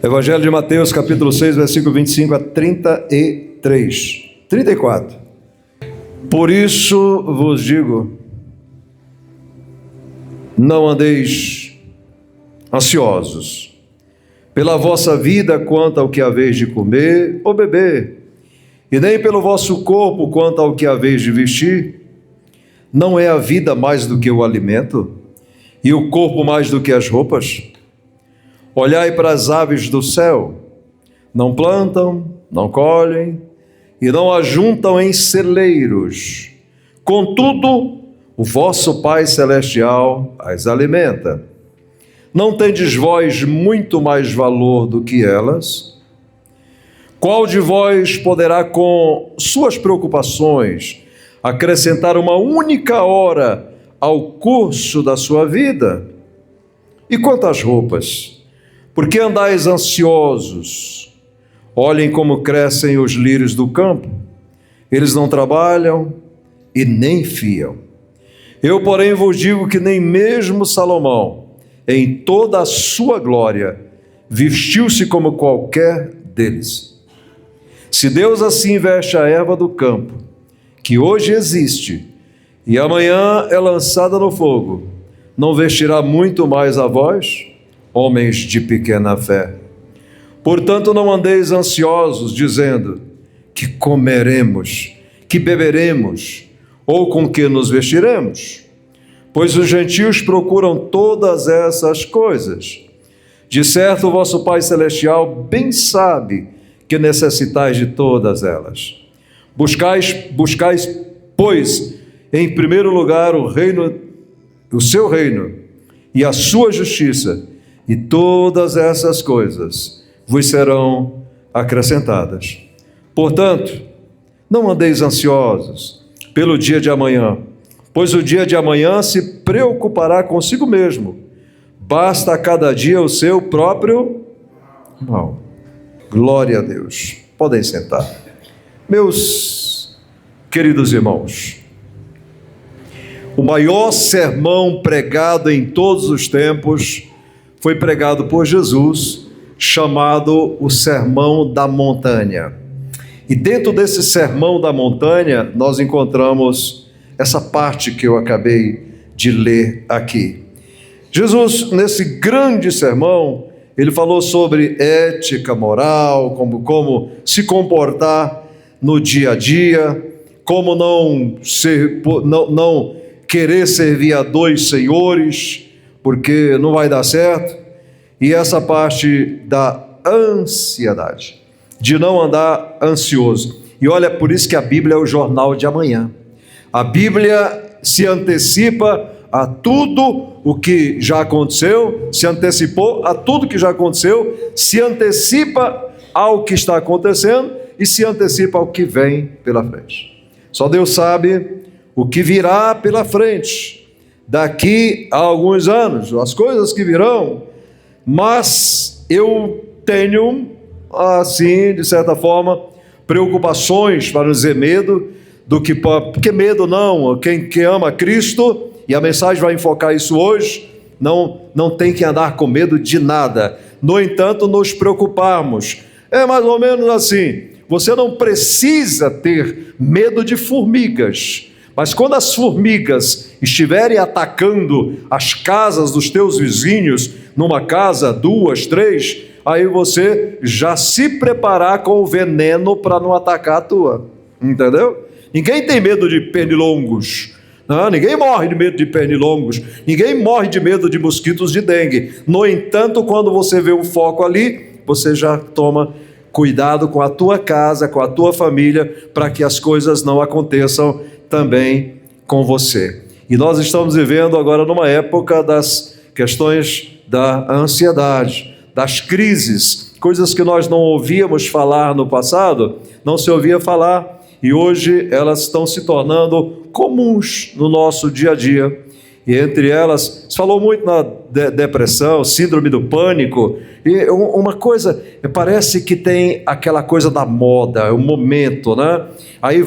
Evangelho de Mateus, capítulo 6, versículo 25 a 33. 34. Por isso vos digo, não andeis ansiosos pela vossa vida quanto ao que haveis de comer ou beber, e nem pelo vosso corpo quanto ao que haveis de vestir. Não é a vida mais do que o alimento, e o corpo mais do que as roupas? Olhai para as aves do céu, não plantam, não colhem, e não ajuntam em celeiros. Contudo, o vosso Pai Celestial as alimenta. Não tendes vós muito mais valor do que elas? Qual de vós poderá, com suas preocupações, acrescentar uma única hora ao curso da sua vida? E quanto às roupas, por que andais ansiosos? Olhem como crescem os lírios do campo. Eles não trabalham e nem fiam. Eu, porém, vos digo que nem mesmo Salomão, em toda a sua glória, vestiu-se como qualquer deles. Se Deus assim veste a erva do campo, que hoje existe, e amanhã é lançada no fogo, não vestirá muito mais a vós, homens de pequena fé? Portanto, não andeis ansiosos, dizendo: que comeremos, que beberemos, ou com que nos vestiremos? Pois os gentios procuram todas essas coisas. De certo, o vosso Pai Celestial bem sabe que necessitais de todas elas. Buscais, pois, em primeiro lugar o seu reino e a sua justiça, e todas essas coisas vos serão acrescentadas. Portanto, não andeis ansiosos pelo dia de amanhã, pois o dia de amanhã se preocupará consigo mesmo. Basta a cada dia o seu próprio mal. Glória a Deus. Podem sentar. Meus queridos irmãos, o maior sermão pregado em todos os tempos foi pregado por Jesus, chamado o Sermão da Montanha. E dentro desse Sermão da Montanha, nós encontramos essa parte que eu acabei de ler aqui. Jesus, nesse grande sermão, ele falou sobre ética, moral, como se comportar no dia a dia, como não querer servir a dois senhores, porque não vai dar certo. E essa parte da ansiedade, de não andar ansioso. E olha, por isso que a Bíblia é o jornal de amanhã. A Bíblia se antecipa a tudo o que já aconteceu, se antecipou a tudo que já aconteceu, se antecipa ao que está acontecendo e se antecipa ao que vem pela frente. Só Deus sabe o que virá pela frente, daqui a alguns anos, as coisas que virão. Mas eu tenho, assim, de certa forma, preocupações, para não dizer medo, porque medo não, quem ama Cristo, e a mensagem vai enfocar isso hoje, não tem que andar com medo de nada. No entanto, nos preocuparmos. É mais ou menos assim, você não precisa ter medo de formigas, mas quando as formigas estiverem atacando as casas dos teus vizinhos, numa casa, 2, 3, aí você já se preparar com o veneno para não atacar a tua, entendeu? Ninguém tem medo de pernilongos, não, ninguém morre de medo de pernilongos, ninguém morre de medo de mosquitos de dengue. No entanto, quando você vê um foco ali, você já toma cuidado com a tua casa, com a tua família, para que as coisas não aconteçam também com você. E nós estamos vivendo agora numa época das questões da ansiedade, das crises, coisas que nós não ouvíamos falar no passado, não se ouvia falar, e hoje elas estão se tornando comuns no nosso dia a dia. E entre elas, se falou muito na depressão, síndrome do pânico, e uma coisa, parece que tem aquela coisa da moda, o momento, né? Aí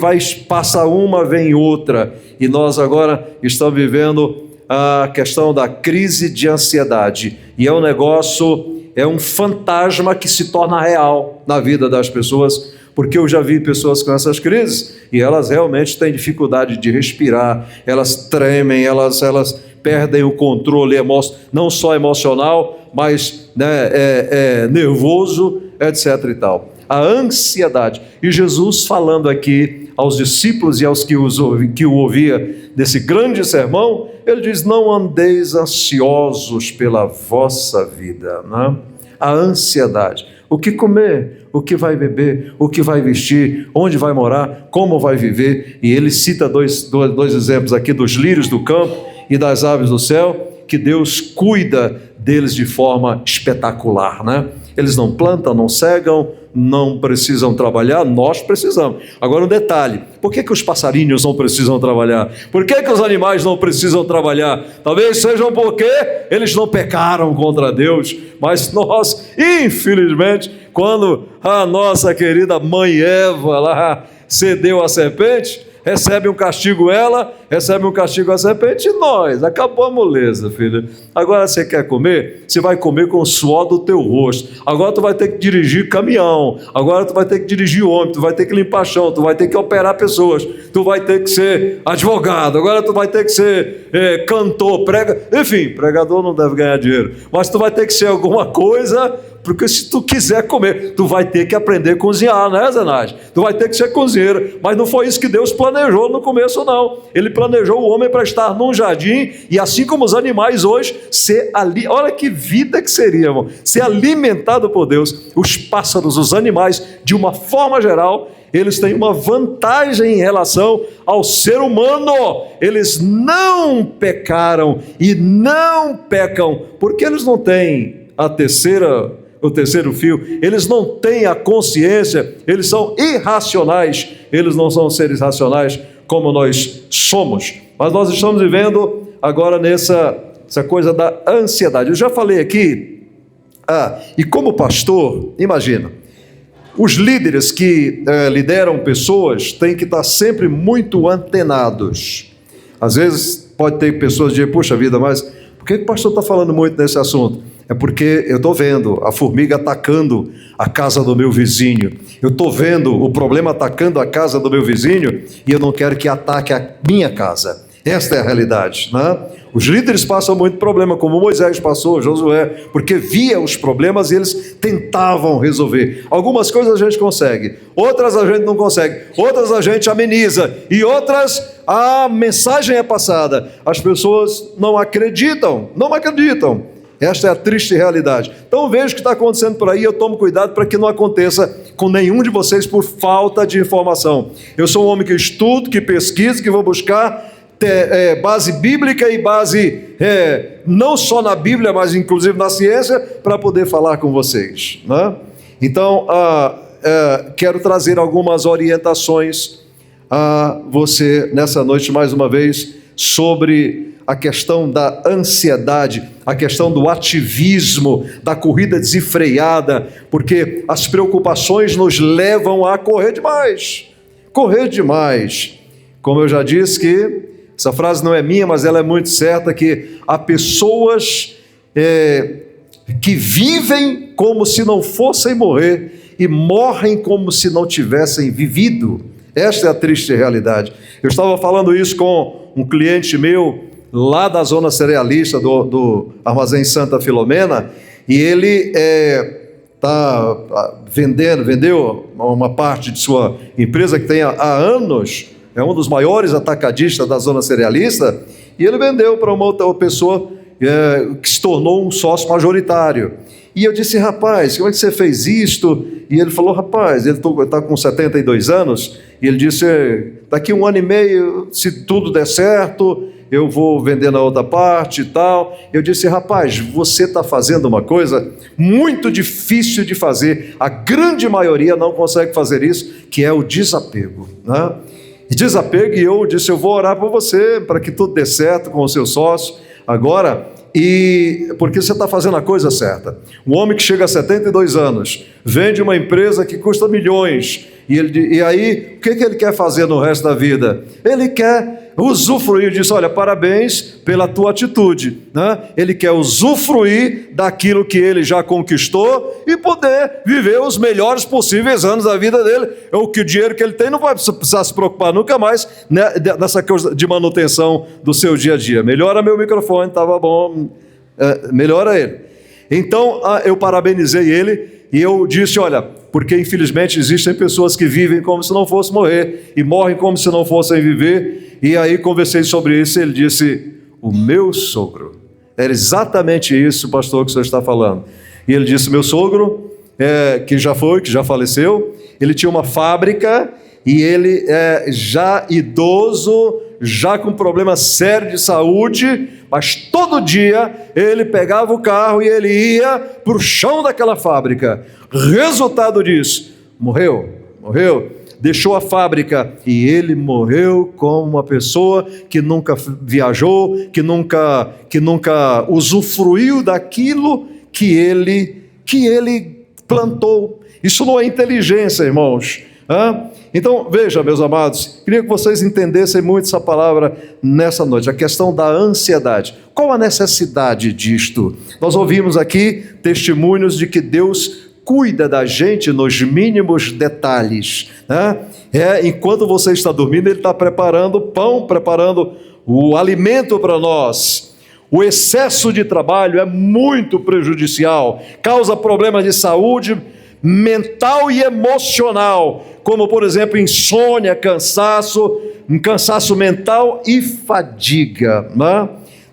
passa uma, vem outra, e nós agora estamos vivendo a questão da crise de ansiedade. E é um negócio, é um fantasma que se torna real na vida das pessoas, porque eu já vi pessoas com essas crises e elas realmente têm dificuldade de respirar, elas tremem, elas perdem o controle não só emocional, mas nervoso, etc. e tal. A ansiedade. E Jesus falando aqui aos discípulos e aos que o ouvia nesse grande sermão, ele diz: não andeis ansiosos pela vossa vida, né? A ansiedade. O que comer, o que vai beber, o que vai vestir, onde vai morar, como vai viver. E ele cita dois exemplos aqui dos lírios do campo e das aves do céu, que Deus cuida deles de forma espetacular, né? Eles não plantam, não cegam, não precisam trabalhar, nós precisamos. Agora um detalhe: por que os passarinhos não precisam trabalhar? Por que os animais não precisam trabalhar? Talvez sejam porque eles não pecaram contra Deus, mas nós, infelizmente, quando a nossa querida mãe Eva lá cedeu à serpente, recebe um castigo ela, recebe um castigo a serpente, e nós, acabou a moleza, filha. Agora você quer comer? Você vai comer com o suor do teu rosto. Agora tu vai ter que dirigir caminhão, agora tu vai ter que dirigir ônibus, tu vai ter que limpar chão, tu vai ter que operar pessoas, tu vai ter que ser advogado, agora tu vai ter que ser cantor, enfim, pregador não deve ganhar dinheiro, mas tu vai ter que ser alguma coisa, porque se tu quiser comer, tu vai ter que aprender a cozinhar, né, Zenage? Tu vai ter que ser cozinheiro, mas não foi isso que Deus planejou no começo, não. Ele planejou o homem para estar num jardim, e assim como os animais hoje, olha que vida que seria, irmão, ser alimentado por Deus. Os pássaros, os animais, de uma forma geral, eles têm uma vantagem em relação ao ser humano. Eles não pecaram e não pecam, porque eles não têm o terceiro fio, eles não têm a consciência, eles são irracionais, eles não são seres racionais como nós somos. Mas nós estamos vivendo agora essa coisa da ansiedade. Eu já falei aqui, e como pastor, imagina, os líderes que lideram pessoas têm que estar sempre muito antenados. Às vezes pode ter pessoas que dizem: puxa vida, mas por que o pastor está falando muito nesse assunto? É porque eu estou vendo a formiga atacando a casa do meu vizinho, eu estou vendo o problema atacando a casa do meu vizinho, e eu não quero que ataque a minha casa. Esta é a realidade, né? Os líderes passam muito problema, como Moisés passou, Josué, porque via os problemas e eles tentavam resolver. Algumas coisas a gente consegue, outras a gente não consegue, outras a gente ameniza, e outras a mensagem é passada, as pessoas não acreditam. Esta é a triste realidade. Então vejo o que está acontecendo por aí, eu tomo cuidado para que não aconteça com nenhum de vocês por falta de informação. Eu sou um homem que estudo, que pesquiso, que vou buscar base bíblica e base não só na Bíblia, mas inclusive na ciência, para poder falar com vocês, né? Então quero trazer algumas orientações a você nessa noite mais uma vez sobre a questão da ansiedade, a questão do ativismo, da corrida desenfreada, porque as preocupações nos levam a correr demais. Como eu já disse, que essa frase não é minha, mas ela é muito certa, que há pessoas que vivem como se não fossem morrer e morrem como se não tivessem vivido. Esta é a triste realidade. Eu estava falando isso com um cliente meu, lá da zona cerealista do Armazém Santa Filomena, e ele vendeu uma parte de sua empresa que tem há anos, é um dos maiores atacadistas da zona cerealista, e ele vendeu para uma outra pessoa que se tornou um sócio majoritário. E eu disse: rapaz, como é que você fez isto? E ele falou: rapaz, ele está com 72 anos, e ele disse: daqui 1 ano e meio, se tudo der certo, eu vou vender na outra parte e tal. Eu disse: rapaz, você está fazendo uma coisa muito difícil de fazer, a grande maioria não consegue fazer isso, que é o desapego, né? E desapego, e eu disse: eu vou orar por você, para que tudo dê certo com o seu sócio, agora, e porque você está fazendo a coisa certa. Um homem que chega a 72 anos, vende uma empresa que custa milhões, E aí, o que ele quer fazer no resto da vida? Ele quer usufruir disso. Olha, parabéns pela tua atitude, né? Ele quer usufruir daquilo que ele já conquistou e poder viver os melhores possíveis anos da vida dele. O dinheiro que ele tem não vai precisar se preocupar nunca mais, né, nessa coisa de manutenção do seu dia a dia. Melhora meu microfone, estava bom, melhora ele. Então eu parabenizei ele e eu disse, olha, porque infelizmente existem pessoas que vivem como se não fossem morrer e morrem como se não fossem viver. E aí conversei sobre isso e ele disse, o meu sogro, era exatamente isso, pastor, que o senhor está falando. E ele disse, meu sogro, que já faleceu, ele tinha uma fábrica e ele já idoso, já com problema sério de saúde, mas todo dia ele pegava o carro e ele ia para o chão daquela fábrica. Resultado disso, morreu, deixou a fábrica e ele morreu como uma pessoa que nunca viajou, que nunca usufruiu daquilo que ele plantou. Isso não é inteligência, irmãos. Então, veja, meus amados, queria que vocês entendessem muito essa palavra nessa noite, a questão da ansiedade. Qual a necessidade disto? Nós ouvimos aqui testemunhos de que Deus cuida da gente nos mínimos detalhes, né? Enquanto você está dormindo, Ele está preparando o pão, preparando o alimento para nós. O excesso de trabalho é muito prejudicial, causa problemas de saúde mental e emocional, como por exemplo insônia, cansaço mental e fadiga, né?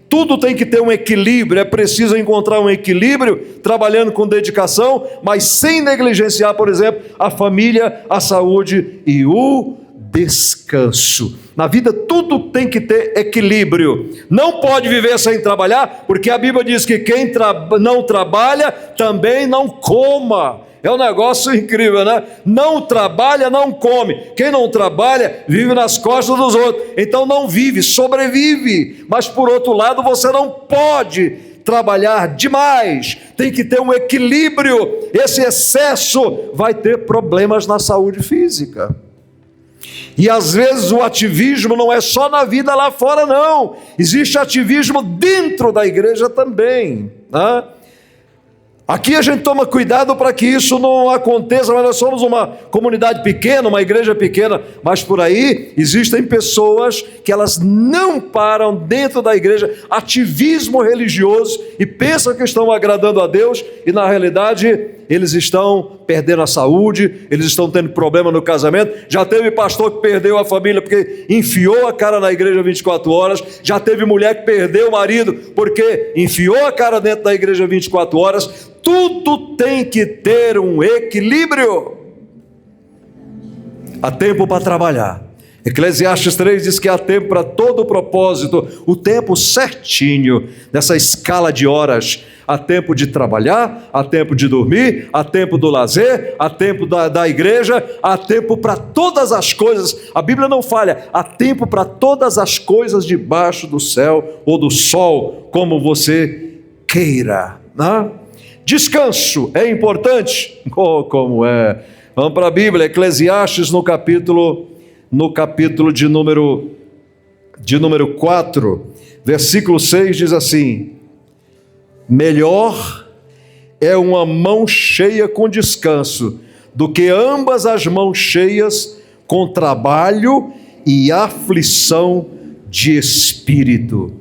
Tudo tem que ter um equilíbrio, é preciso encontrar um equilíbrio, trabalhando com dedicação, mas sem negligenciar, por exemplo, a família, a saúde e o descanso. Na vida tudo tem que ter equilíbrio, não pode viver sem trabalhar, porque a Bíblia diz que quem não trabalha também não coma. É um negócio incrível, né? Não trabalha, não come. Quem não trabalha, vive nas costas dos outros. Então não vive, sobrevive. Mas por outro lado, você não pode trabalhar demais. Tem que ter um equilíbrio. Esse excesso vai ter problemas na saúde física. E às vezes o ativismo não é só na vida lá fora, não. Existe ativismo dentro da igreja também, né? Aqui a gente toma cuidado para que isso não aconteça, mas nós somos uma comunidade pequena, uma igreja pequena, mas por aí existem pessoas que elas não param dentro da igreja, ativismo religioso, e pensam que estão agradando a Deus, e na realidade eles estão perdendo a saúde, eles estão tendo problema no casamento. Já teve pastor que perdeu a família porque enfiou a cara na igreja 24 horas, já teve mulher que perdeu o marido porque enfiou a cara dentro da igreja 24 horas. Tudo tem que ter um equilíbrio. Há tempo para trabalhar. Eclesiastes 3 diz que há tempo para todo propósito, o tempo certinho, nessa escala de horas. Há tempo de trabalhar, há tempo de dormir, há tempo do lazer, há tempo da igreja, há tempo para todas as coisas. A Bíblia não falha, há tempo para todas as coisas debaixo do céu ou do sol, como você queira, né? Descanso é importante? Oh, como é! Vamos para a Bíblia, Eclesiastes no capítulo de número 4, versículo 6 diz assim: melhor é uma mão cheia com descanso do que ambas as mãos cheias com trabalho e aflição de espírito.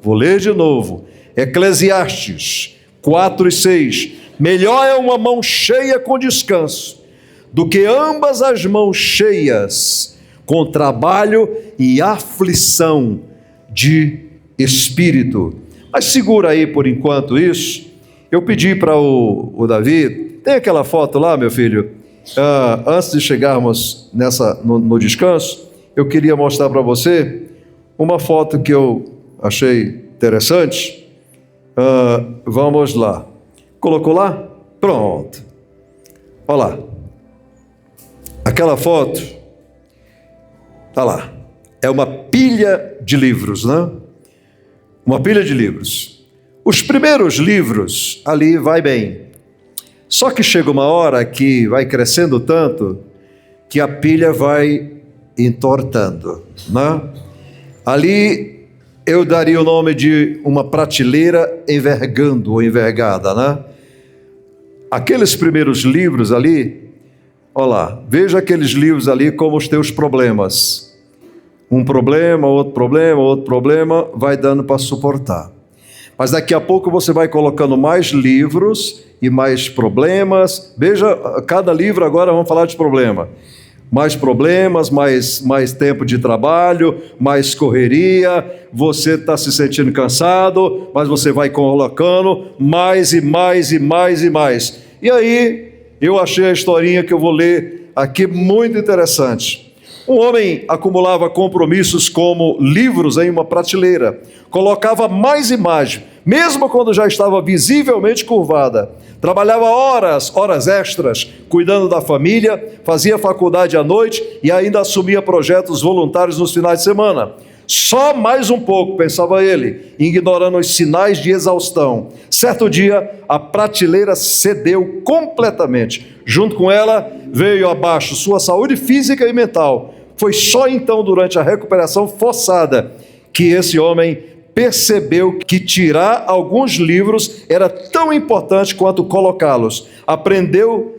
Vou ler de novo, Eclesiastes 4 e 6, melhor é uma mão cheia com descanso do que ambas as mãos cheias com trabalho e aflição de espírito. Mas segura aí por enquanto isso. Eu pedi para o Davi, tem aquela foto lá, meu filho? Antes de chegarmos no descanso, eu queria mostrar para você uma foto que eu achei interessante. Vamos lá. Colocou lá? Pronto. Olha lá. Aquela foto, está lá. É uma pilha de livros, né? Uma pilha de livros. Os primeiros livros ali vai bem. Só que chega uma hora que vai crescendo tanto que a pilha vai entortando, né? Ali eu daria o nome de uma prateleira envergando ou envergada, né? Aqueles primeiros livros ali, olha lá, veja aqueles livros ali como os teus problemas. Um problema, outro problema, vai dando para suportar. Mas daqui a pouco você vai colocando mais livros e mais problemas. Veja, cada livro agora vamos falar de problema. Mais problemas, mais tempo de trabalho, mais correria, você está se sentindo cansado, mas você vai colocando mais e mais e mais e mais. E aí, eu achei a historinha que eu vou ler aqui muito interessante. Um homem acumulava compromissos como livros em uma prateleira, colocava mais e mais, mesmo quando já estava visivelmente curvada. Trabalhava horas extras, cuidando da família, fazia faculdade à noite e ainda assumia projetos voluntários nos finais de semana. Só mais um pouco, pensava ele, ignorando os sinais de exaustão. Certo dia, a prateleira cedeu completamente. Junto com ela, veio abaixo sua saúde física e mental. Foi só então, durante a recuperação forçada, que esse homem percebeu que tirar alguns livros era tão importante quanto colocá-los. Aprendeu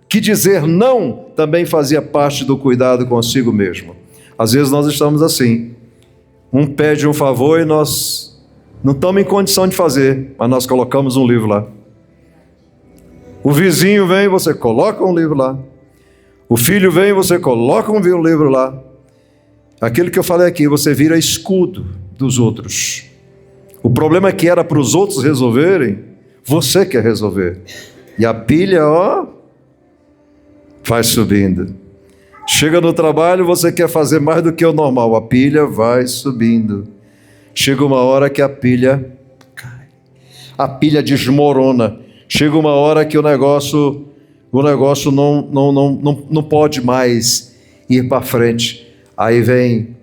que dizer não também fazia parte do cuidado consigo mesmo. Às vezes nós estamos assim. Um pede um favor e nós não estamos em condição de fazer, mas nós colocamos um livro lá. O vizinho vem, você coloca um livro lá. O filho vem, você coloca um livro lá. Aquilo que eu falei aqui, você vira escudo dos outros. O problema é que era para os outros resolverem, você quer resolver. E a pilha, vai subindo. Chega no trabalho, você quer fazer mais do que o normal, a pilha vai subindo. Chega uma hora que a pilha cai, a pilha desmorona. Chega uma hora que o negócio não pode mais ir para frente. Aí vem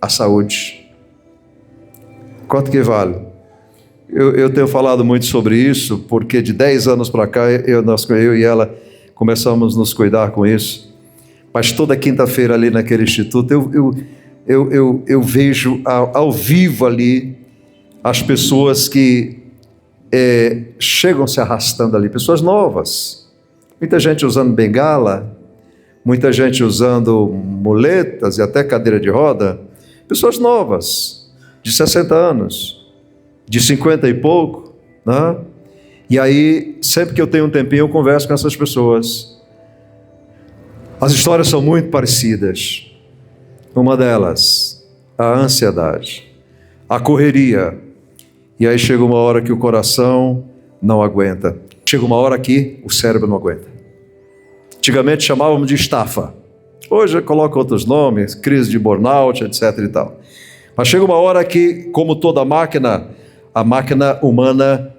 a saúde. Quanto que vale? Eu tenho falado muito sobre isso, porque de 10 anos para cá, eu e ela começamos a nos cuidar com isso. Mas toda quinta-feira ali naquele instituto, eu vejo ao vivo ali as pessoas que chegam se arrastando ali, pessoas novas. Muita gente usando bengala, muita gente usando muletas e até cadeira de roda. Pessoas novas, de 60 anos, de 50 e pouco, né? E aí, sempre que eu tenho um tempinho, eu converso com essas pessoas. As histórias são muito parecidas. Uma delas, a ansiedade, a correria. E aí chega uma hora que o coração não aguenta. Chega uma hora que o cérebro não aguenta. Antigamente chamávamos de estafa. Hoje coloca outros nomes, crise de burnout, etc. e tal. Mas chega uma hora que, como toda máquina, a máquina humana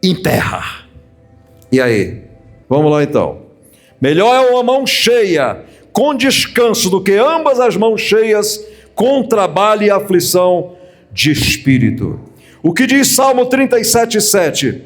emperra. E aí? Vamos lá então. Melhor é uma mão cheia, com descanso, do que ambas as mãos cheias, com trabalho e aflição de espírito. O que diz Salmo 37:7?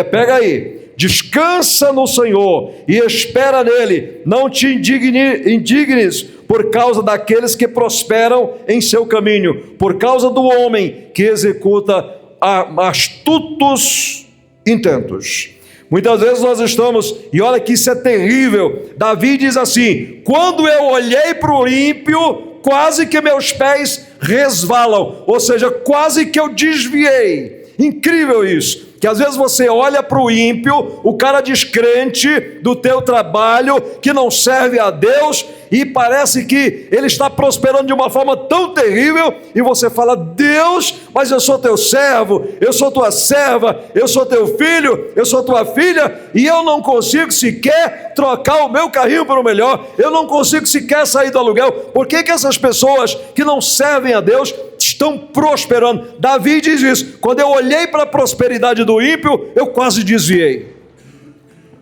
Pega aí. Descansa no Senhor e espera nele. Não te indignes por causa daqueles que prosperam em seu caminho, por causa do homem que executa astutos intentos. Muitas vezes nós estamos, e olha que isso é terrível, Davi diz assim: quando eu olhei para o ímpio, quase que meus pés resvalam, ou seja, quase que eu desviei. Incrível isso, que às vezes você olha para o ímpio, o cara descrente do teu trabalho, que não serve a Deus, e parece que ele está prosperando de uma forma tão terrível, e você fala: Deus, mas eu sou teu servo, eu sou tua serva, eu sou teu filho, eu sou tua filha, e eu não consigo sequer trocar o meu carrinho para o melhor, eu não consigo sequer sair do aluguel. Por que essas pessoas que não servem a Deus estão prosperando? Davi diz isso: quando eu olhei para a prosperidade do ímpio, eu quase desviei.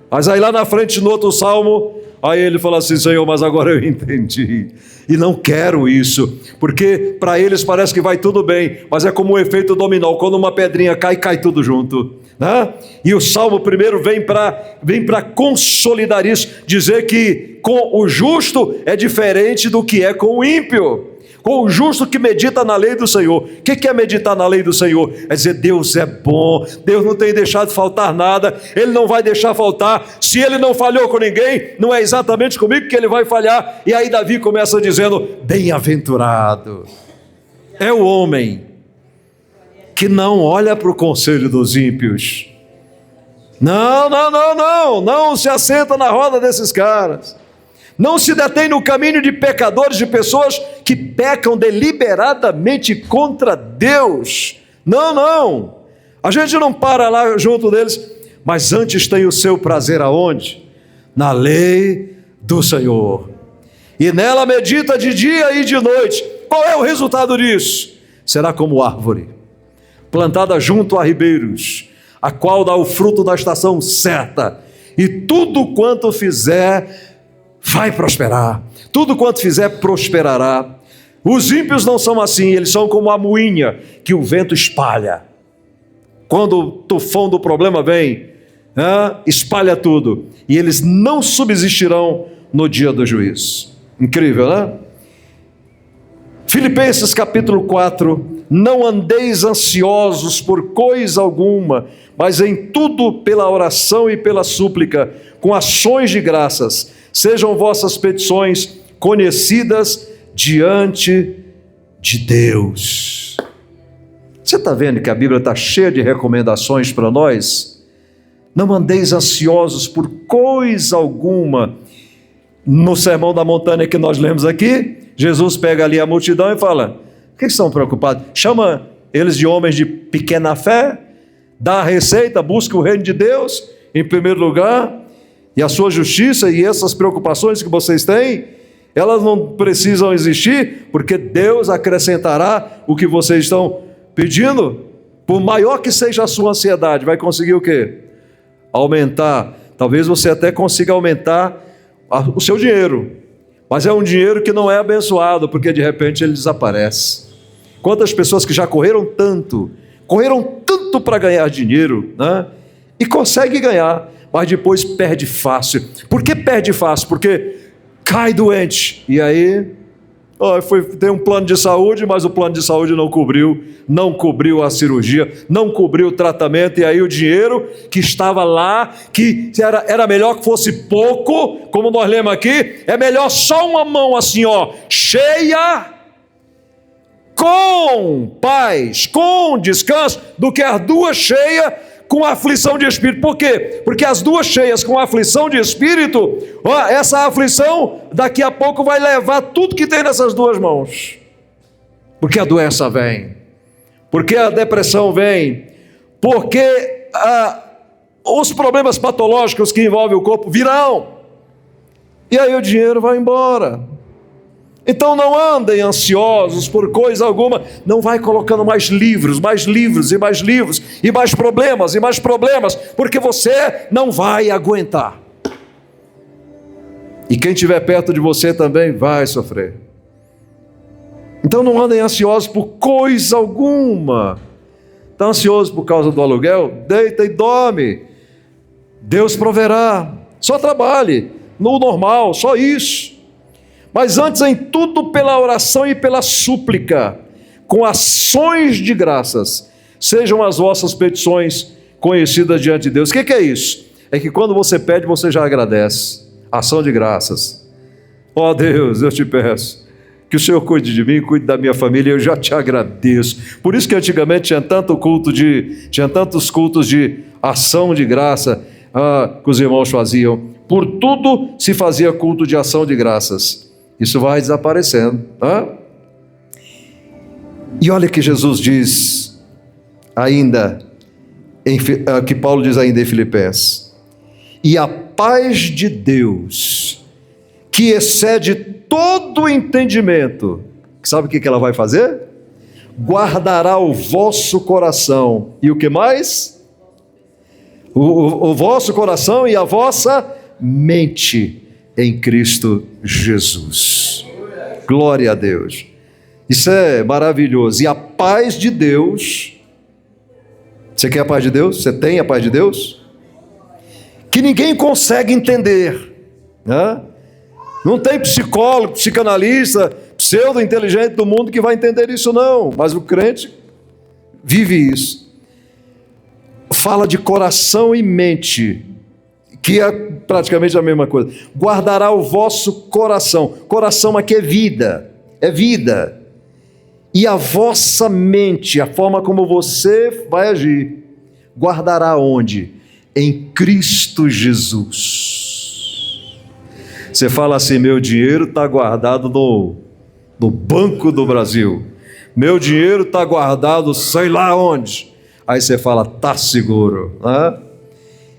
Mas aí lá na frente, no outro salmo, Aí ele fala assim: Senhor, mas agora eu entendi, e não quero isso, porque para eles parece que vai tudo bem, mas é como um efeito dominó, quando uma pedrinha cai, cai tudo junto, né? E o Salmo primeiro vem para consolidar isso, dizer que com o justo é diferente do que é com o ímpio. Com o justo que medita na lei do Senhor. O que é meditar na lei do Senhor? É dizer: Deus é bom, Deus não tem deixado de faltar nada, Ele não vai deixar faltar. Se Ele não falhou com ninguém, não é exatamente comigo que Ele vai falhar. E aí Davi começa dizendo: bem-aventurado é o homem que não olha para o conselho dos ímpios. Não se assenta na roda desses caras. Não se detém no caminho de pecadores, de pessoas que pecam deliberadamente contra Deus. Não. A gente não para lá junto deles, mas antes tem o seu prazer aonde? Na lei do Senhor. E nela medita de dia e de noite. Qual é o resultado disso? Será como árvore, plantada junto a ribeiros, a qual dá o fruto da estação certa, e tudo quanto fizer vai prosperar, tudo quanto fizer prosperará. Os ímpios não são assim, eles são como a moinha que o vento espalha. Quando o tufão do problema vem, espalha tudo, e eles não subsistirão no dia do juízo. Incrível, né? Filipenses capítulo 4: não andeis ansiosos por coisa alguma, mas em tudo pela oração e pela súplica, com ações de graças, sejam vossas petições conhecidas diante de Deus. Você está vendo que a Bíblia está cheia de recomendações para nós? Não andeis ansiosos por coisa alguma. No Sermão da Montanha que nós lemos aqui, Jesus pega ali a multidão e fala: por que estão preocupados? Chama eles de homens de pequena fé, dá a receita, busca o reino de Deus em primeiro lugar, e a sua justiça, e essas preocupações que vocês têm, elas não precisam existir, porque Deus acrescentará o que vocês estão pedindo. Por maior que seja a sua ansiedade, vai conseguir o quê? Aumentar. Talvez você até consiga aumentar o seu dinheiro, mas é um dinheiro que não é abençoado, porque de repente ele desaparece. Quantas pessoas que já correram tanto para ganhar dinheiro, né? E consegue ganhar, mas depois perde fácil. Por que perde fácil? Porque cai doente, e aí tem um plano de saúde, mas o plano de saúde não cobriu a cirurgia, não cobriu o tratamento, e aí o dinheiro que estava lá, que era melhor que fosse pouco, como nós lemos aqui, é melhor só uma mão assim, cheia, com paz, com descanso, do que as duas cheias com aflição de espírito. Por quê? Porque as duas cheias com aflição de espírito, essa aflição daqui a pouco vai levar tudo que tem nessas duas mãos, porque a doença vem, porque a depressão vem, porque os problemas patológicos que envolvem o corpo virão, e aí o dinheiro vai embora. Então não andem ansiosos por coisa alguma. Não vai colocando mais livros, e mais problemas, porque você não vai aguentar. E quem estiver perto de você também vai sofrer. Então não andem ansiosos por coisa alguma. Está ansioso por causa do aluguel? Deita e dorme. Deus proverá. Só trabalhe no normal, só isso. Mas antes em tudo pela oração e pela súplica, com ações de graças, sejam as vossas petições conhecidas diante de Deus. O que é isso? É que quando você pede, você já agradece. Ação de graças. Ó Deus, eu te peço que o Senhor cuide de mim, cuide da minha família, eu já te agradeço. Por isso que antigamente tinha tantos cultos de ação de graça que os irmãos faziam. Por tudo se fazia culto de ação de graças. Isso vai desaparecendo. E olha que Jesus diz ainda, que Paulo diz ainda em Filipenses: e a paz de Deus, que excede todo entendimento, sabe o que ela vai fazer? Guardará o vosso coração, e o que mais? O vosso coração e a vossa mente em Cristo Jesus. Glória a Deus. Isso é maravilhoso. E a paz de Deus, você quer a paz de Deus? Você tem a paz de Deus? Que ninguém consegue entender, né? Não tem psicólogo, psicanalista, pseudo-inteligente do mundo que vai entender isso não, mas o crente vive isso. Fala de coração e mente, que é praticamente a mesma coisa. Guardará o vosso coração. Coração aqui é vida, é vida. E a vossa mente, a forma como você vai agir, guardará onde? Em Cristo Jesus. Você fala assim, meu dinheiro está guardado no Banco do Brasil. Meu dinheiro está guardado sei lá onde. Aí você fala, está seguro. Né?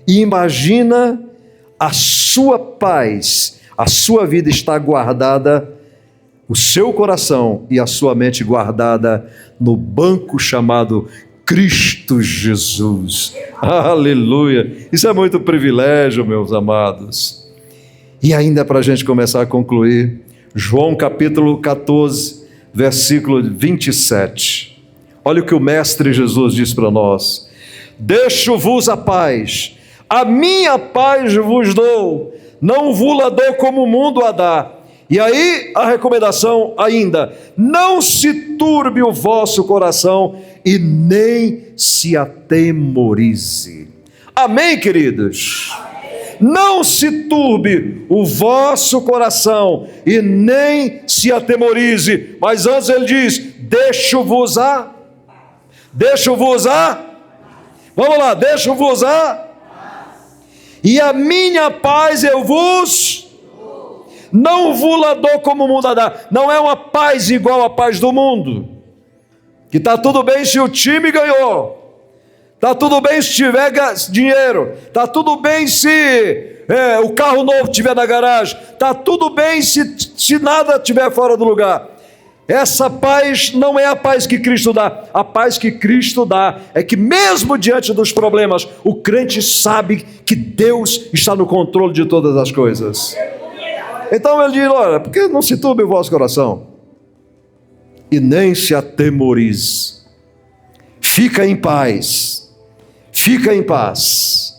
E imagina a sua paz, a sua vida está guardada, o seu coração e a sua mente guardada no banco chamado Cristo Jesus. Aleluia! Isso é muito privilégio, meus amados. E ainda para a gente começar a concluir, João capítulo 14, versículo 27. Olha o que o Mestre Jesus diz para nós. Deixo-vos a paz, a minha paz vos dou, não vos-la dou como o mundo a dá. E aí a recomendação ainda, não se turbe o vosso coração e nem se atemorize. Amém, queridos? Não se turbe o vosso coração e nem se atemorize. Mas antes ele diz, deixo-vos a, vamos lá, deixo-vos a, e a minha paz eu vos, não vos-la dou como o mundo a dá. Não é uma paz igual à paz do mundo, que está tudo bem se o time ganhou, está tudo bem se tiver dinheiro, está tudo bem se o carro novo estiver na garagem, está tudo bem se nada estiver fora do lugar. Essa paz não é a paz que Cristo dá. A paz que Cristo dá é que mesmo diante dos problemas, o crente sabe que Deus está no controle de todas as coisas. Então ele diz, olha, por que não se turbe o vosso coração? E nem se atemorize. Fica em paz. Fica em paz.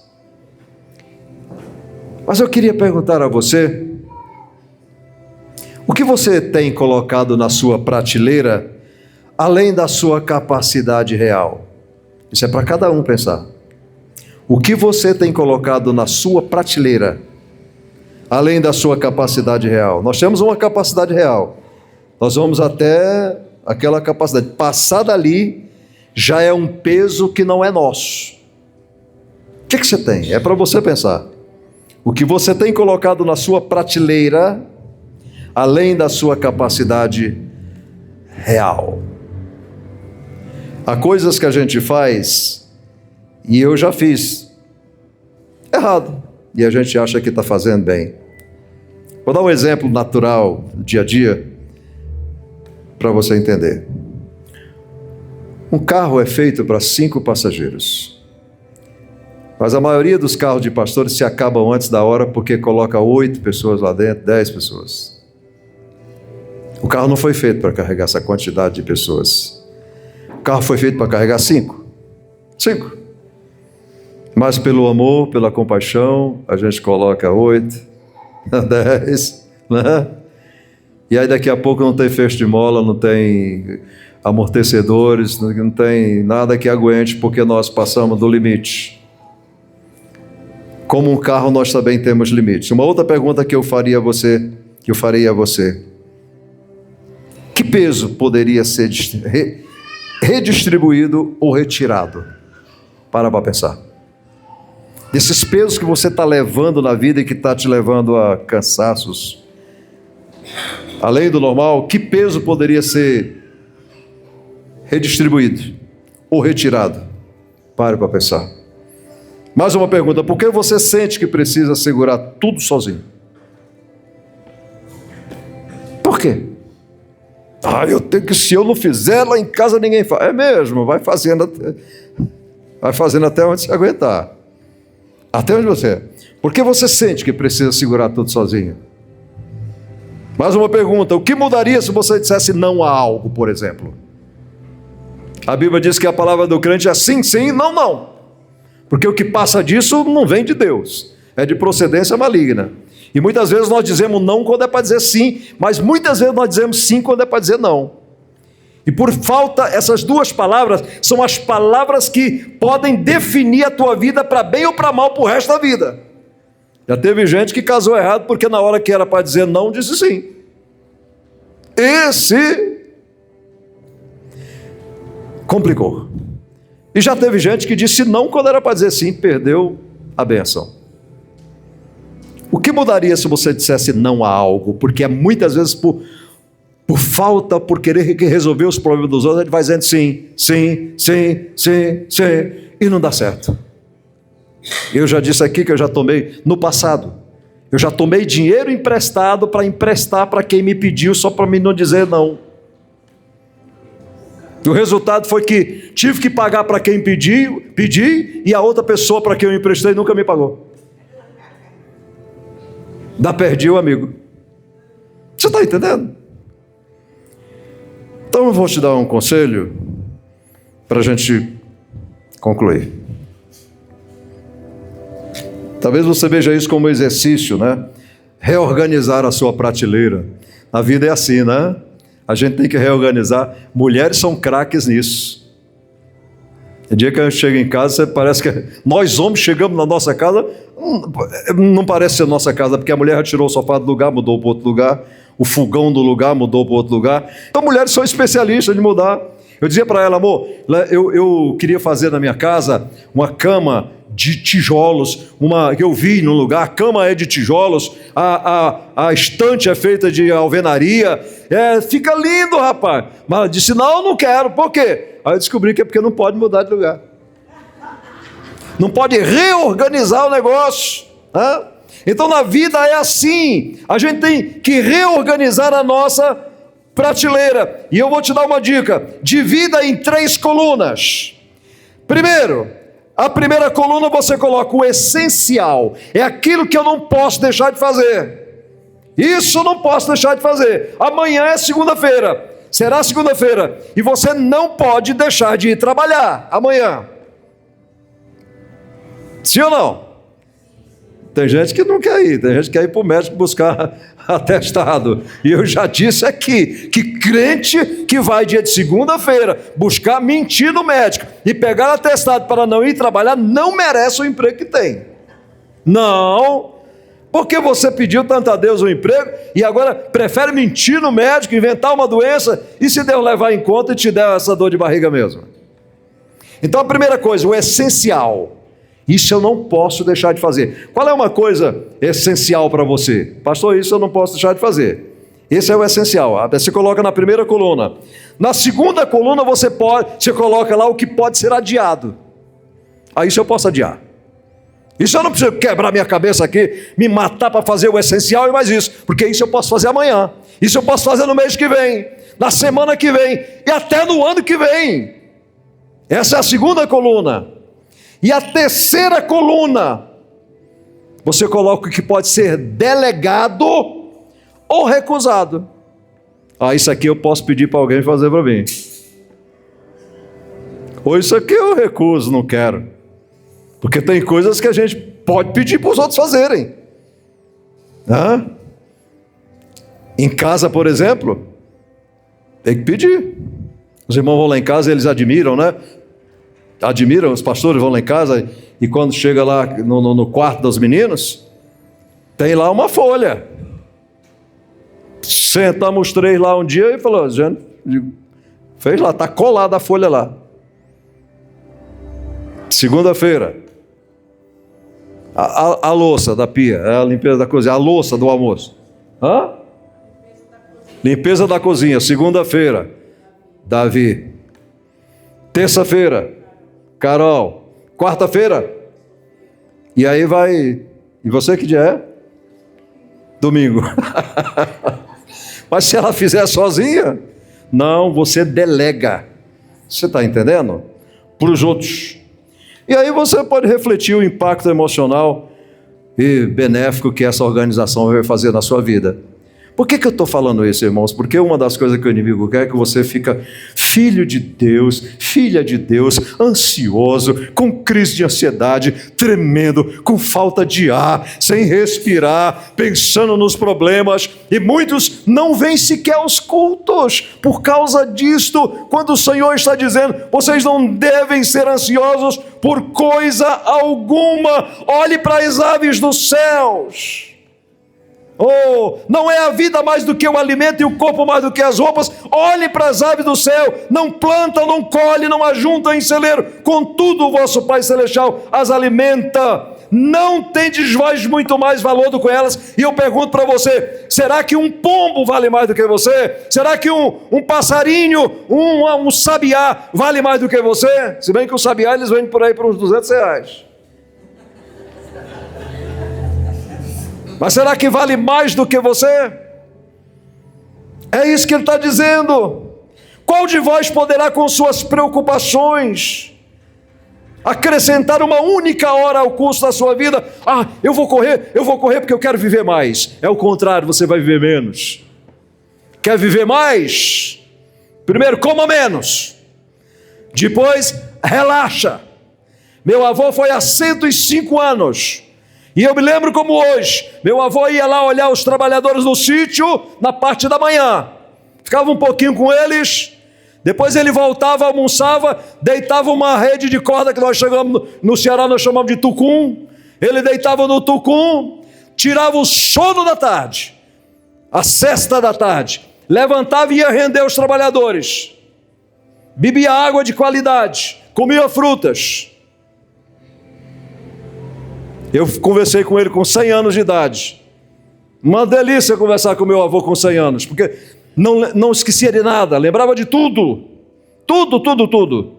Mas eu queria perguntar a você, o que você tem colocado na sua prateleira, além da sua capacidade real? Isso é para cada um pensar. O que você tem colocado na sua prateleira, além da sua capacidade real? Nós temos uma capacidade real. Nós vamos até aquela capacidade. Passar dali já é um peso que não é nosso. O que você tem? É para você pensar. O que você tem colocado na sua prateleira, além da sua capacidade real. Há coisas que a gente faz, e eu já fiz errado, e a gente acha que está fazendo bem. Vou dar um exemplo natural, do dia a dia, para você entender. Um carro é feito para 5 passageiros. Mas a maioria dos carros de pastores se acabam antes da hora porque coloca 8 pessoas lá dentro, 10 pessoas. O carro não foi feito para carregar essa quantidade de pessoas. O carro foi feito para carregar 5. 5. Mas pelo amor, pela compaixão, a gente coloca 8, 10, né? E aí daqui a pouco não tem fecho de mola, não tem amortecedores, não tem nada que aguente, porque nós passamos do limite. Como um carro, nós também temos limites. Uma outra pergunta que eu farei a você, que peso poderia ser redistribuído ou retirado? Para pensar. Desses pesos que você está levando na vida e que está te levando a cansaços, além do normal, que peso poderia ser redistribuído ou retirado? Para pensar. Mais uma pergunta, por que você sente que precisa segurar tudo sozinho? Por quê? Eu tenho que, se eu não fizer, lá em casa ninguém faz. É mesmo, vai fazendo até onde se aguentar. Até onde você é. Por que você sente que precisa segurar tudo sozinho? Mais uma pergunta: o que mudaria se você dissesse não a algo, por exemplo? A Bíblia diz que a palavra do crente é sim, sim, não, não. Porque o que passa disso não vem de Deus, é de procedência maligna. E muitas vezes nós dizemos não quando é para dizer sim, mas muitas vezes nós dizemos sim quando é para dizer não. E por falta, essas duas palavras são as palavras que podem definir a tua vida para bem ou para mal para o resto da vida. Já teve gente que casou errado porque na hora que era para dizer não, disse sim. Esse complicou. E já teve gente que disse não quando era para dizer sim, perdeu a bênção. O que mudaria se você dissesse não a algo? Porque muitas vezes por falta, por querer resolver os problemas dos outros, a gente vai dizendo sim, sim, sim, sim, sim, e não dá certo. Eu já disse aqui que eu já tomei, no passado, eu já tomei dinheiro emprestado para emprestar para quem me pediu, só para mim não dizer não. O resultado foi que tive que pagar para quem pedi, e a outra pessoa para quem eu emprestei nunca me pagou. Ainda perdi o amigo. Você está entendendo? Então eu vou te dar um conselho para a gente concluir. Talvez você veja isso como exercício, né? Reorganizar a sua prateleira. A vida é assim, né? A gente tem que reorganizar. Mulheres são craques nisso. O dia que a gente chega em casa, parece que nós homens chegamos na nossa casa, não parece ser nossa casa, porque a mulher já tirou o sofá do lugar, mudou para outro lugar, o fogão do lugar mudou para outro lugar. Então mulheres são especialistas de mudar. Eu dizia para ela: amor, eu queria fazer na minha casa uma cama de tijolos, que eu vi no lugar, a cama é de tijolos, a estante é feita de alvenaria, fica lindo, rapaz. Mas ela disse: não, não quero. Por quê? Aí eu descobri que é porque não pode mudar de lugar, não pode reorganizar o negócio, né? Então na vida é assim, a gente tem que reorganizar a nossa prateleira. E eu vou te dar uma dica: divida em 3 colunas. Primeiro, a primeira coluna você coloca o essencial, é aquilo que eu não posso deixar de fazer. Isso eu não posso deixar de fazer. Amanhã é segunda-feira, será segunda-feira, e você não pode deixar de ir trabalhar amanhã. Sim ou não? Tem gente que não quer ir, tem gente que quer ir para o médico buscar atestado. E eu já disse aqui que crente que vai dia de segunda-feira buscar mentir no médico e pegar atestado para não ir trabalhar, não merece o emprego que tem. Não, porque você pediu tanto a Deus um emprego e agora prefere mentir no médico, inventar uma doença, e se Deus levar em conta e te der essa dor de barriga mesmo. Então a primeira coisa, o essencial. Isso eu não posso deixar de fazer. Qual é uma coisa essencial para você? Pastor, isso eu não posso deixar de fazer. Esse é o essencial. Você coloca na primeira coluna. Na segunda coluna você coloca lá o que pode ser adiado. Isso eu posso adiar. Isso eu não preciso quebrar minha cabeça aqui, me matar para fazer o essencial e mais isso, porque isso eu posso fazer amanhã. Isso eu posso fazer no mês que vem, na semana que vem e até no ano que vem. Essa é a segunda coluna. E a terceira coluna, você coloca o que pode ser delegado ou recusado. Isso aqui eu posso pedir para alguém fazer para mim. Ou isso aqui eu recuso, não quero. Porque tem coisas que a gente pode pedir para os outros fazerem. Em casa, por exemplo, tem que pedir. Os irmãos vão lá em casa e eles admiram, né? Admiram, os pastores vão lá em casa e quando chega lá no quarto dos meninos, tem lá uma folha. Sentamos 3 lá um dia e falou: gente, fez lá, está colada a folha lá. Segunda-feira, a louça da pia, a limpeza da cozinha, a louça do almoço. Limpeza da cozinha, segunda-feira, Davi. Terça-feira, Carol. Quarta-feira, e aí vai. E você que dia é? Domingo. Mas se ela fizer sozinha, não, você delega. Você está entendendo? Para os outros. E aí você pode refletir o impacto emocional e benéfico que essa organização vai fazer na sua vida. Por que eu estou falando isso, irmãos? Porque uma das coisas que o inimigo quer é que você fica filho de Deus, filha de Deus, ansioso, com crise de ansiedade, tremendo, com falta de ar, sem respirar, pensando nos problemas, e muitos não vêm sequer aos cultos por causa disto, quando o Senhor está dizendo: vocês não devem ser ansiosos por coisa alguma, olhe para as aves dos céus. Oh, não é a vida mais do que o alimento e o corpo mais do que as roupas? Olhe para as aves do céu, não plantam, não colhem, não ajuntam em celeiro, contudo o vosso Pai Celestial as alimenta. Não tendes vós muito mais valor do que elas? E eu pergunto para você: será que um pombo vale mais do que você? Será que um passarinho, um sabiá vale mais do que você? Se bem que o sabiá eles vendem por aí por uns R$200. Mas será que vale mais do que você? É isso que ele está dizendo. Qual de vós poderá com suas preocupações acrescentar uma única hora ao curso da sua vida? Eu vou correr porque eu quero viver mais. É o contrário, você vai viver menos. Quer viver mais? Primeiro, coma menos. Depois, relaxa. Meu avô foi há 105 anos. E eu me lembro como hoje, meu avô ia lá olhar os trabalhadores no sítio na parte da manhã, ficava um pouquinho com eles, depois ele voltava, almoçava, deitava uma rede de corda que nós chegamos no Ceará, nós chamamos de tucum. Ele deitava no tucum, tirava o sono da tarde, a sesta da tarde, levantava e ia render os trabalhadores, bebia água de qualidade, comia frutas. Eu conversei com ele com 100 anos de idade. Uma delícia conversar com meu avô com 100 anos, porque não esquecia de nada, lembrava de tudo. Tudo.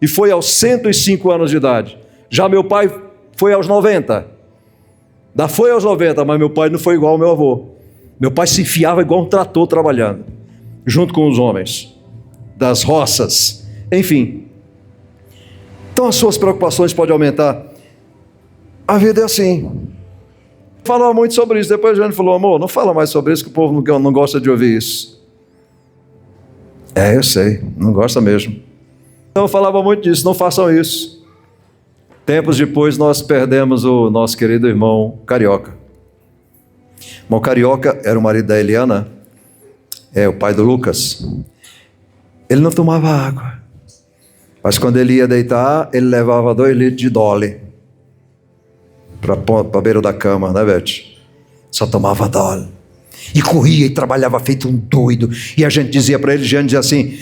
E foi aos 105 anos de idade. Já meu pai foi aos 90. Foi aos 90, mas meu pai não foi igual ao meu avô. Meu pai se enfiava igual um trator trabalhando, junto com os homens das roças. Enfim. Então as suas preocupações podem aumentar. A vida é assim. Falava muito sobre isso. Depois a gente falou: amor, não fala mais sobre isso, que o povo não gosta de ouvir isso. Eu sei, não gosta mesmo. Então eu falava muito disso, não façam isso. Tempos depois nós perdemos o nosso querido irmão Carioca. O irmão Carioca era o marido da Eliana, o pai do Lucas. Ele não tomava água, mas quando ele ia deitar, ele levava 2 litros de Dolly para a beira da cama, né, Beth? Só tomava Dolly. E corria e trabalhava feito um doido. E a gente dizia para ele, Jean dizia assim: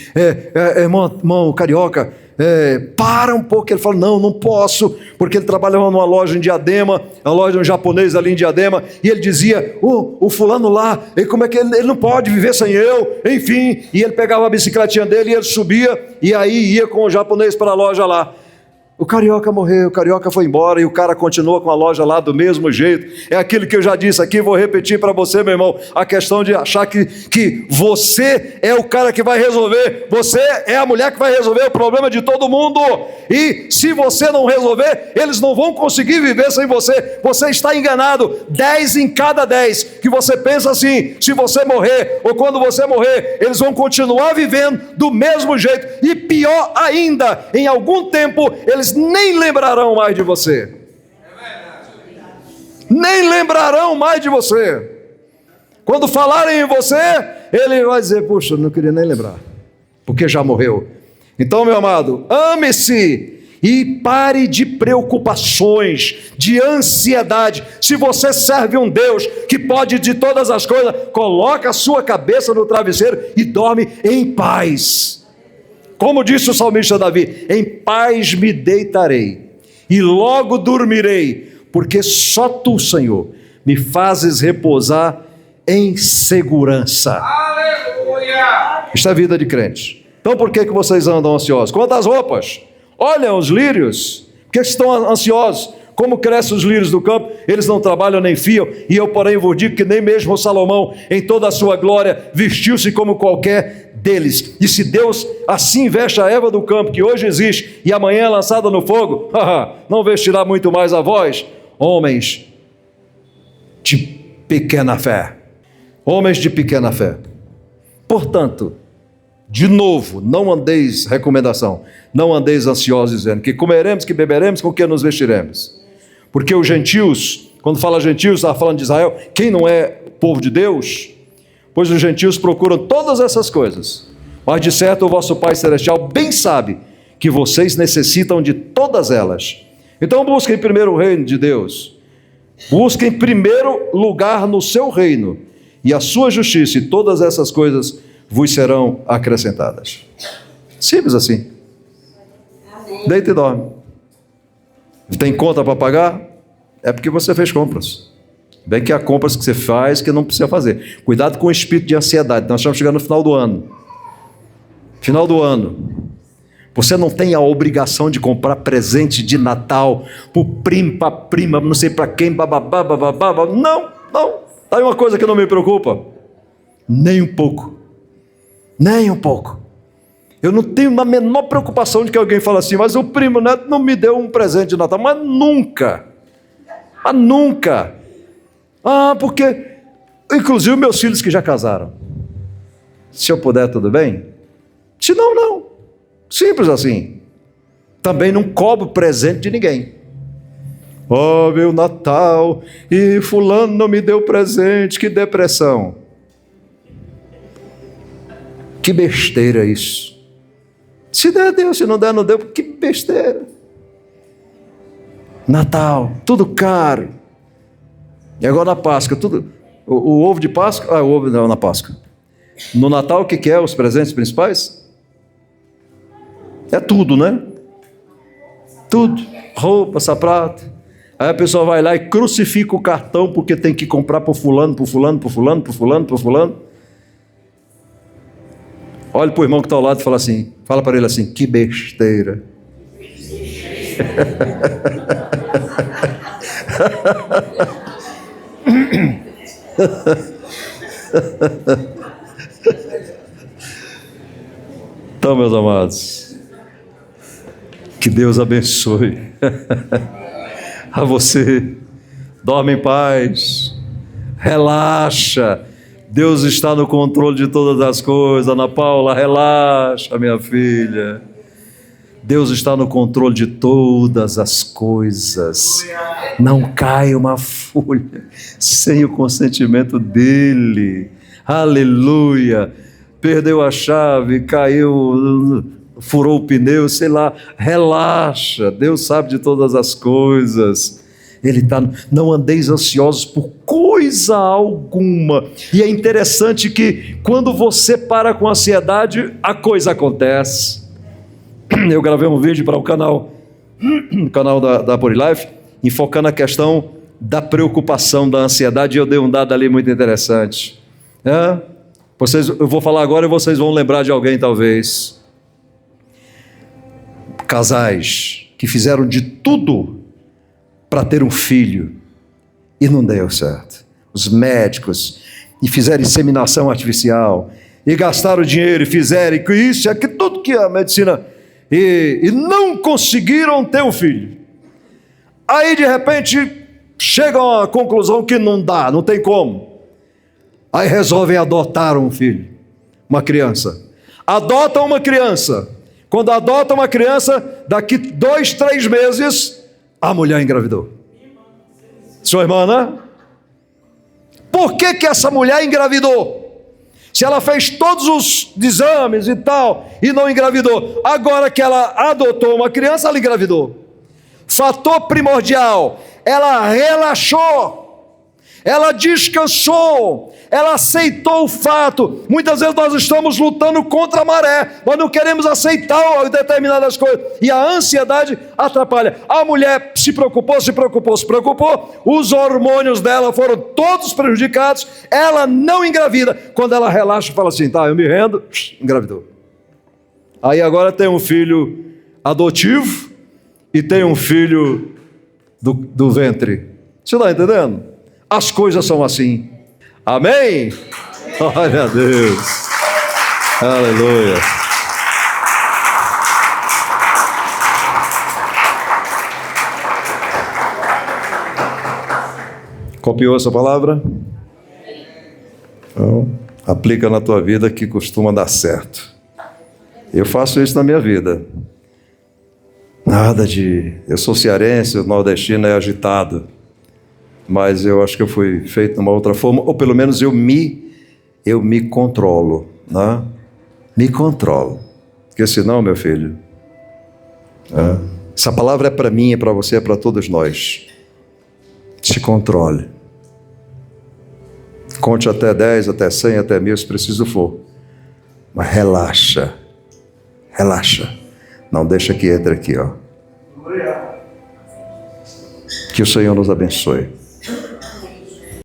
irmão Carioca, para um pouco. Ele falou: não posso, porque ele trabalhava numa loja em Diadema, a loja de um japonês ali em Diadema, e ele dizia: o fulano lá, como é que ele não pode viver sem eu? Enfim, e ele pegava a bicicletinha dele e ele subia, e aí ia com o japonês para a loja lá. O Carioca morreu, o Carioca foi embora e o cara continua com a loja lá do mesmo jeito. É aquilo que eu já disse aqui, vou repetir para você, meu irmão, a questão de achar que você é o cara que vai resolver, você é a mulher que vai resolver o problema de todo mundo, e se você não resolver, eles não vão conseguir viver sem você. Você está enganado. 10 em cada 10 que você pensa assim: se você morrer, ou quando você morrer, eles vão continuar vivendo do mesmo jeito, e pior ainda, em algum tempo eles nem lembrarão mais de você. Nem lembrarão mais de você. Quando falarem em você, ele vai dizer: puxa, não queria nem lembrar, porque já morreu. Então, meu amado, ame-se e pare de preocupações, de ansiedade. Se você serve um Deus que pode de todas as coisas, coloca a sua cabeça no travesseiro e dorme em paz. Como disse o salmista Davi: em paz me deitarei e logo dormirei, porque só tu, Senhor, me fazes repousar em segurança. Aleluia! Isto é vida de crente. Então por que vocês andam ansiosos? Quanto às roupas, olhem os lírios. Por que estão ansiosos? Como crescem os lírios do campo? Eles não trabalham nem fiam, e eu porém vos digo que nem mesmo Salomão, em toda a sua glória, vestiu-se como qualquer deles. E se Deus assim veste a erva do campo, que hoje existe e amanhã é lançada no fogo, não vestirá muito mais a vós, homens de pequena fé. homens de pequena fé. Portanto, de novo, não andeis, recomendação, não andeis ansiosos dizendo que comeremos, que beberemos, com que nos vestiremos. Porque os gentios, quando fala gentios, está falando de Israel, quem não é povo de Deus, pois os gentios procuram todas essas coisas. Mas de certo o vosso Pai Celestial bem sabe que vocês necessitam de todas elas. Então busquem primeiro o reino de Deus. Busquem primeiro lugar no seu reino e a sua justiça, e todas essas coisas vos serão acrescentadas. Simples assim. Amém. Deita e dorme. Tem conta para pagar? É porque você fez compras. Bem que há compras que você faz que não precisa fazer. Cuidado com o espírito de ansiedade. Nós estamos chegando no final do ano. Final do ano. Você não tem a obrigação de comprar presente de Natal para o primo, para a prima, não sei para quem, bababá, bababá. Não. Tá aí uma coisa que não me preocupa. Nem um pouco. Nem um pouco. Eu não tenho a menor preocupação de que alguém fale assim, mas o primo Neto não me deu um presente de Natal. Mas nunca. Porque, inclusive meus filhos que já casaram. Se eu puder, tudo bem? Se não, não. Simples assim. Também não cobro presente de ninguém. Oh, meu Natal, e fulano não me deu presente, que depressão. Que besteira isso. Se der, deu, se não der, não deu, que besteira. Natal, tudo caro. E agora na Páscoa, tudo. O ovo de Páscoa, o ovo não, na Páscoa. No Natal, o que é os presentes principais? É tudo, né? Tudo. Roupa, sapato. Aí a pessoa vai lá e crucifica o cartão porque tem que comprar por fulano. Olha para o irmão que está ao lado e fala para ele assim, que besteira. Então, meus amados, que Deus abençoe a você. Dorme em paz, relaxa. Deus está no controle de todas as coisas. Ana Paula, relaxa, minha filha. Deus está no controle de todas as coisas. Não cai uma folha sem o consentimento dEle. Aleluia. Perdeu a chave, caiu, furou o pneu, sei lá. Relaxa, Deus sabe de todas as coisas. Ele está, não andeis ansiosos por coisa alguma. E é interessante que quando você para com ansiedade, a coisa acontece. Eu gravei um vídeo para o canal da Polilife, enfocando a questão da preocupação, da ansiedade, e eu dei um dado ali muito interessante. Eu vou falar agora e vocês vão lembrar de alguém talvez. Casais que fizeram de tudo para ter um filho e não deu certo. Os médicos, e fizeram inseminação artificial, e gastaram dinheiro, e fizeram isso, e aquilo, tudo que a medicina, e não conseguiram ter um filho. Aí de repente chegam à conclusão que não dá, não tem como. Aí resolvem adotar um filho, uma criança. Adotam uma criança. Quando adotam uma criança, daqui 2, 3 meses, a mulher engravidou. Sua irmã, né? Por que essa mulher engravidou? Se ela fez todos os exames e tal, e não engravidou. Agora que ela adotou uma criança, ela engravidou. Fator primordial, ela relaxou. Ela descansou, ela aceitou o fato. Muitas vezes nós estamos lutando contra a maré, nós não queremos aceitar determinadas coisas, e a ansiedade atrapalha. A mulher se preocupou, os hormônios dela foram todos prejudicados, ela não engravida. Quando ela relaxa, fala assim, tá, eu me rendo, engravidou. Aí agora tem um filho adotivo e tem um filho do ventre. Você está entendendo? As coisas são assim. Amém? Glória a Deus. Aleluia. Copiou essa palavra? Então, aplica na tua vida que costuma dar certo. Eu faço isso na minha vida. Nada de... Eu sou cearense, o nordestino é agitado. Mas eu acho que eu fui feito de uma outra forma, ou pelo menos eu me controlo, né? Me controlo. Porque senão, meu filho, essa palavra é para mim, é para você, é para todos nós. Se controle. Conte até 10, até 100, até 1000, se preciso for. Mas relaxa. Relaxa. Não deixa que entre aqui, ó. Que o Senhor nos abençoe.